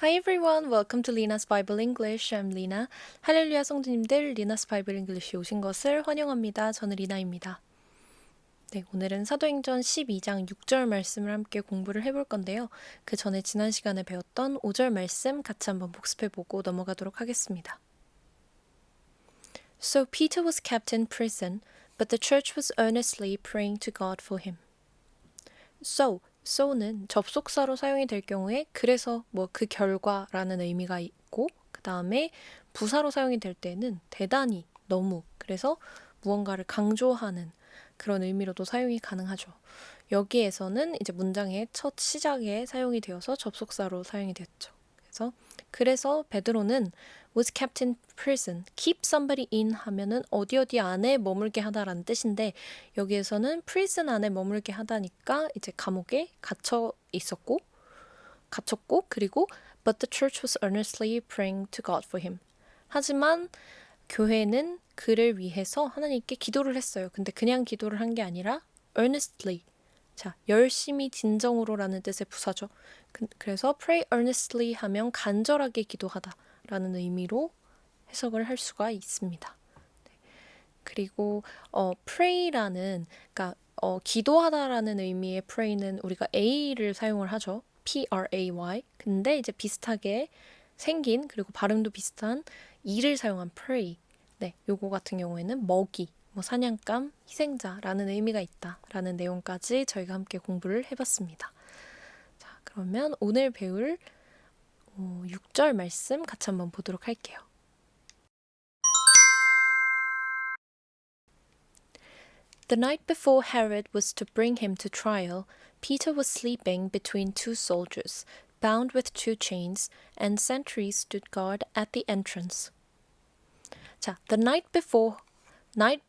Hi everyone, welcome to Lina's Bible English. I'm Lina. 할렐루야 성도님들, Lina's Bible English에 오신 것을 환영합니다. 저는 리나입니다. 네, 오늘은 사도행전 12장 6절 말씀을 함께 공부를 해볼 건데요. 그 전에 지난 시간에 배웠던 5절 말씀 같이 한번 복습해보고 넘어가도록 하겠습니다. So Peter was kept in prison, but the church was earnestly praying to God for him. so는 접속사로 사용이 될 경우에 그래서 뭐 그 결과라는 의미가 있고 그 다음에 부사로 사용이 될 때는 대단히 너무 그래서 무언가를 강조하는 그런 의미로도 사용이 가능하죠. 여기에서는 이제 문장의 첫 시작에 사용이 되어서 접속사로 사용이 됐죠. 그래서 베드로는 was kept in prison. keep somebody in 하면은 어디 안에 머물게 하다라는 뜻인데 여기에서는 prison 안에 머물게 하다니까 이제 감옥에 갇혔고 그리고 but the church was earnestly praying to God for him. 하지만 교회는 그를 위해서 하나님께 기도를 했어요. 근데 그냥 기도를 한 게 아니라 earnestly. 자, 열심히 진정으로라는 뜻의 부사죠. 그래서 pray earnestly 하면 간절하게 기도하다 라는 의미로 해석을 할 수가 있습니다. 그리고 pray라는 그러니까 기도하다라는 의미의 pray는 우리가 A를 사용을 하죠. P-R-A-Y. 근데 이제 비슷하게 생긴 그리고 발음도 비슷한 E를 사용한 pray. 네, 요거 같은 경우에는 먹이, 뭐 사냥감, 희생자라는 의미가 있다라는 내용까지 저희가 함께 공부를 해봤습니다. 자, 그러면 오늘 배울 6절 말씀 같이 한번 보도록 할게요. The night before Herod was to bring him to trial, Peter was sleeping between two soldiers, bound with two chains, and sentries stood guard at the entrance. 자, the night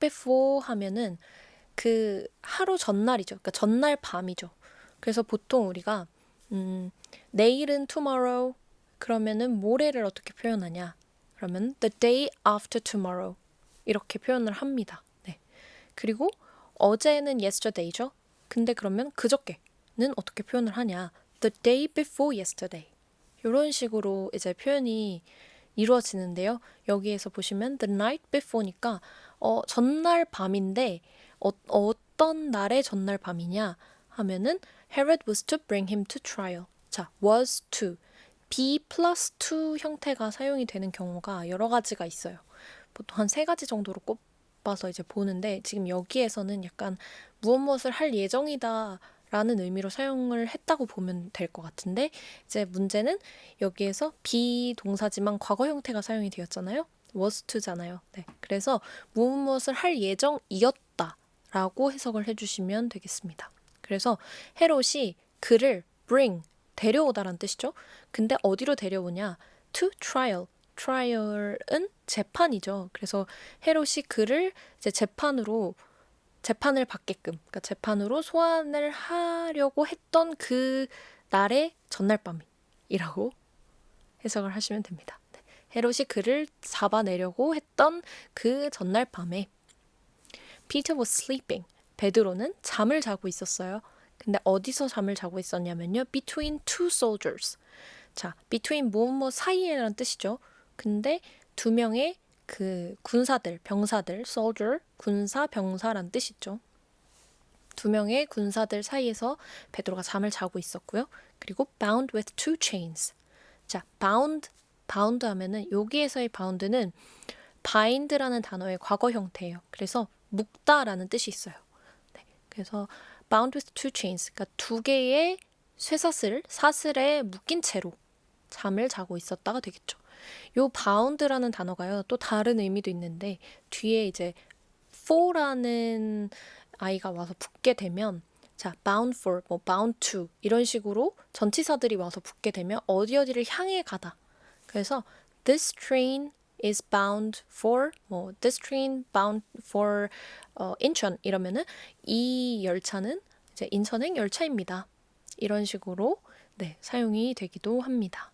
before 하면은 그 하루 전날이죠. 그러니까 전날 밤이죠. 그래서 보통 우리가 내일은 tomorrow 그러면은 모레를 어떻게 표현하냐? 그러면 the day after tomorrow 이렇게 표현을 합니다. 네. 그리고 어제는 yesterday죠. 근데 그러면 그저께는 어떻게 표현을 하냐? The day before yesterday. 이런 식으로 이제 표현이 이루어지는데요. 여기에서 보시면 the night before니까 전날 밤인데 어떤 날의 전날 밤이냐 하면은 Herod was to bring him to trial. 자, was to be plus to 형태가 사용이 되는 경우가 여러 가지가 있어요. 보통 한 3가지 정도로 꼽아서 이제 보는데 지금 여기에서는 약간 무엇을 할 예정이다 라는 의미로 사용을 했다고 보면 될 것 같은데 이제 문제는 여기에서 비동사지만 과거 형태가 사용이 되었잖아요. was to잖아요. 네, 그래서 무엇을 할 예정이었다 라고 해석을 해주시면 되겠습니다. 그래서 헤롯이 그를 bring, 데려오다라는 뜻이죠. 근데 어디로 데려오냐? to trial. trial은 재판이죠. 그래서 헤롯이 그를 이제 재판을 받게끔, 그러니까 재판으로 소환을 하려고 했던 그 날의 전날 밤이라고 해석을 하시면 됩니다. 네. 헤롯이 그를 잡아내려고 했던 그 전날 밤에 Peter was sleeping. 베드로는 잠을 자고 있었어요. 근데 어디서 잠을 자고 있었냐면요. between two soldiers. 자, between 무엇 사이에라는 뜻이죠. 근데 두 명의 그 군사들, 병사들, soldier, 군사, 병사란 뜻이죠. 두 명의 군사들 사이에서 베드로가 잠을 자고 있었고요. 그리고 bound with two chains. 자, bound 하면은 여기에서의 bound는 bind라는 단어의 과거 형태예요. 그래서 묶다라는 뜻이 있어요. 네, 그래서 bound with two chains, 그러니까 2개의 사슬에 묶인 채로 잠을 자고 있었다가 되겠죠. 요 bound라는 단어가요. 또 다른 의미도 있는데 뒤에 이제 for라는 아이가 와서 붙게 되면 자, bound for, 뭐 bound to 이런 식으로 전치사들이 와서 붙게 되면 어디를 향해 가다. 그래서 this train is bound for, this train bound for 인천 이러면은 이 열차는 이제 인천행 열차입니다. 이런 식으로 네, 사용이 되기도 합니다.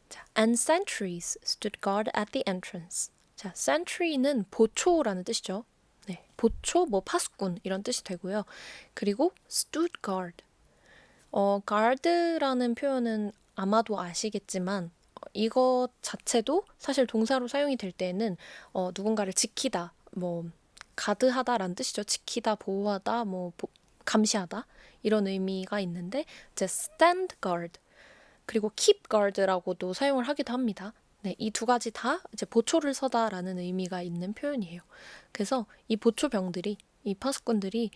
자, and sentries stood guard at the entrance. 자, sentry는 보초라는 뜻이죠. 네, 보초, 파수꾼 이런 뜻이 되고요. 그리고 stood guard. guard라는 표현은 아마도 아시겠지만 이것 자체도 사실 동사로 사용이 될 때는 누군가를 지키다, 뭐 가드하다라는 뜻이죠. 지키다, 보호하다, 감시하다 이런 의미가 있는데 이제 stand guard 그리고 keep guard라고도 사용을 하기도 합니다. 네, 이 두 가지 다 이제 보초를 서다라는 의미가 있는 표현이에요. 그래서 이 보초병들이 이 파수꾼들이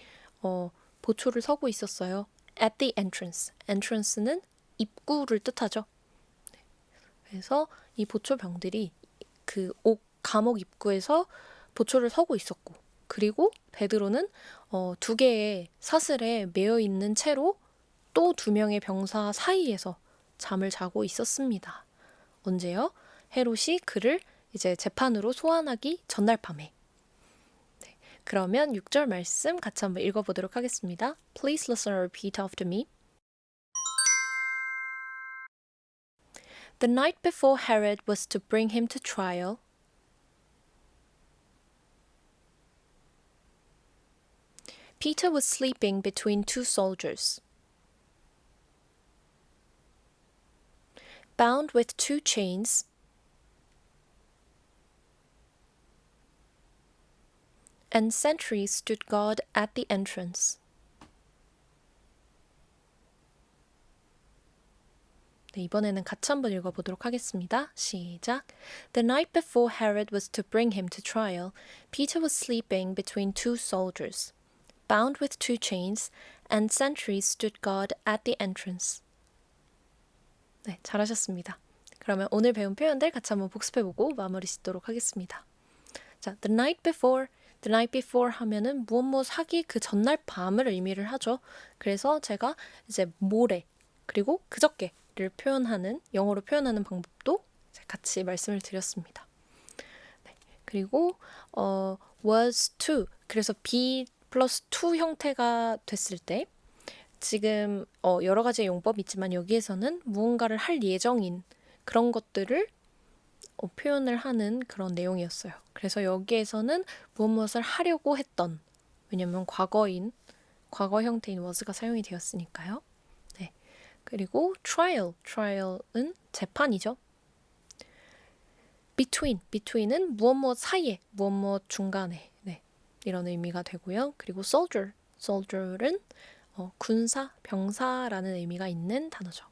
보초를 서고 있었어요. At the entrance. entrance는 입구를 뜻하죠. 네, 그래서 이 보초병들이 그 감옥 입구에서 보초를 서고 있었고, 그리고 베드로는 두 개의 사슬에 매여 있는 채로 또 두 명의 병사 사이에서 잠을 자고 있었습니다. 언제요? 헤롯이 그를 이제 재판으로 소환하기 전날 밤에. 네, 그러면 6절 말씀 같이 한번 읽어보도록 하겠습니다. Please listen and repeat after me. The night before Herod was to bring him to trial, Peter was sleeping between two soldiers, bound with two chains, and sentries stood guard at the entrance. 네, 이번에는 같이 한번 읽어보도록 하겠습니다. 시작. The night before Herod was to bring him to trial, Peter was sleeping between two soldiers, bound with two chains, and sentries stood guard at the entrance. 네, 잘하셨습니다. 그러면 오늘 배운 표현들 같이 한번 복습해보고 마무리 짓도록 하겠습니다. 자, the night before 하면은 무엇 하기 그 전날 밤을 의미를 하죠. 그래서 제가 이제 모레 그리고 그저께를 표현하는 영어로 표현하는 방법도 같이 말씀을 드렸습니다. 네, 그리고 was to 그래서 be 플러스 to 형태가 됐을 때 지금 여러 가지의 용법이 있지만 여기에서는 무언가를 할 예정인 그런 것들을 표현을 하는 그런 내용이었어요. 그래서 여기에서는 무엇을 하려고 했던, 왜냐면 과거 형태인 was가 사용이 되었으니까요. 네. 그리고 trial은 재판이죠. between은 무엇 사이에, 무엇 중간에, 네. 이런 의미가 되고요. 그리고 soldier은 군사, 병사라는 의미가 있는 단어죠.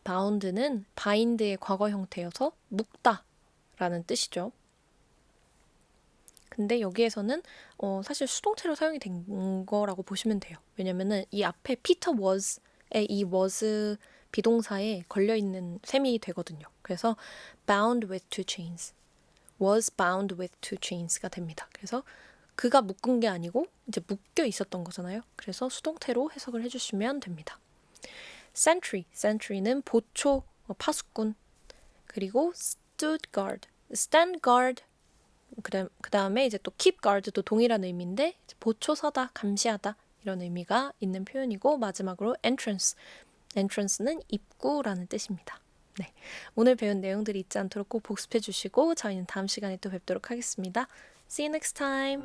bound는 bind의 과거 형태여서 묶다라는 뜻이죠. 근데 여기에서는 사실 수동태로 사용이 된 거라고 보시면 돼요. 왜냐면은 이 앞에 Peter was의 이 was 비동사에 걸려있는 셈이 되거든요. 그래서 bound with two chains, was bound with two chains가 됩니다. 그래서 그가 묶은 게 아니고 이제 묶여 있었던 거잖아요. 그래서 수동태로 해석을 해주시면 됩니다. sentry는 보초, 파수꾼, 그리고 stand guard, 그 다음에 이제 또 keep guard도 동일한 의미인데 보초 서다, 감시하다 이런 의미가 있는 표현이고 마지막으로 entrance는 입구라는 뜻입니다. 네, 오늘 배운 내용들이 잊지 않도록 꼭 복습해 주시고 저희는 다음 시간에 또 뵙도록 하겠습니다. See you next time.